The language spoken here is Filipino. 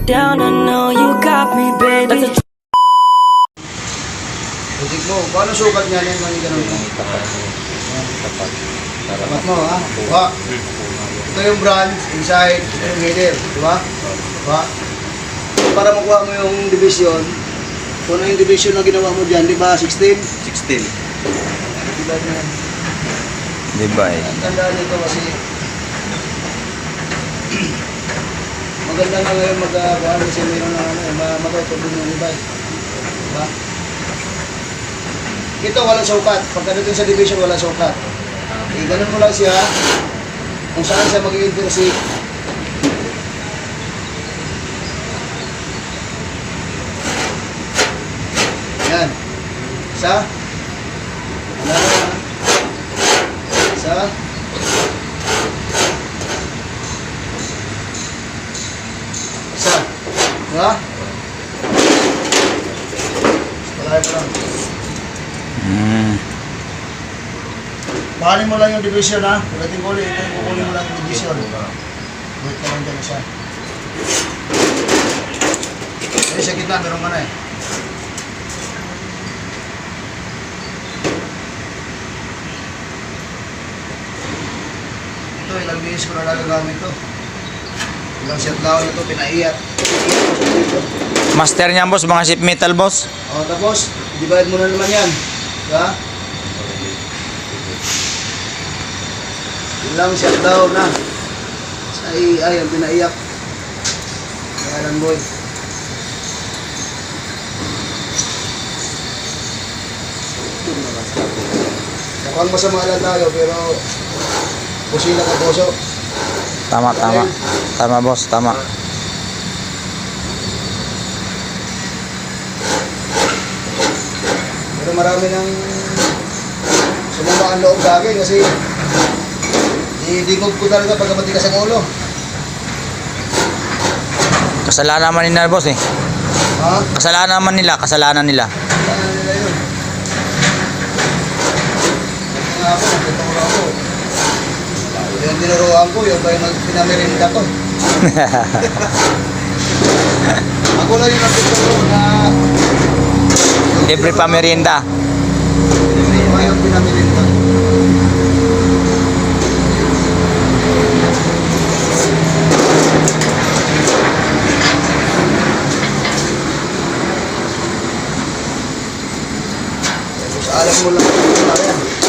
down, I know you got me, baby. Butik mo, paano sukat niya yan? Ganun ganun. Tapat mo, ha? Kuha. Ito yung branch, inside, ito yung header, di ba? Kuha. Para makuha mo yung division, kung ano yung division na ginawa mo dyan, di ba? 16? 16. Diba na yan? Diba eh? Ang tandaan nito kasi maganda nga ngayon mag-kuhan kasi mayroon na mag-auto din yung iba. Diba? Ito walang sukat. Pagkadating sa division walang sukat. Ganun mo lang siya kung saan siya mag-intersect. Yan. Isa. Wala na. Isa. Isa. Diba? Wala pa lang. Bahalin mo lang yung division, ha? Pagdating ko ulit, kukunin mo lang yung division. Wait ka lang dyan siya. Eh, sa gitna, meron ka na eh. Ito, ilang beses ko na nagagamit ito. Ilang shutdown ito, pinaiyat. Master niya boss, mga sheet metal boss. O, tapos, divide mo na naman yan. Diba? Ilang shutdown na. Ay, ang pinaiyak. Kailan boy. Mukhang masama lang tayo, pero pusila ka puso. Tama, tama. Tama boss, tama. Pero marami nang sumama ang loob sa akin kasi hindi ko talaga pagka matigas ang ulo. Kasalanan naman nila boss eh. Ha? Kasalanan naman nila, kasalanan nila. Ano nila yun? Nga ako, nagtuturo ako. Yung tinuruan ko, yung ba yung pinamirinda ko. Ako lang yung nagtuturo na Libre pa merienda. yung pinamirinda. Alam mo lang kung ano yan.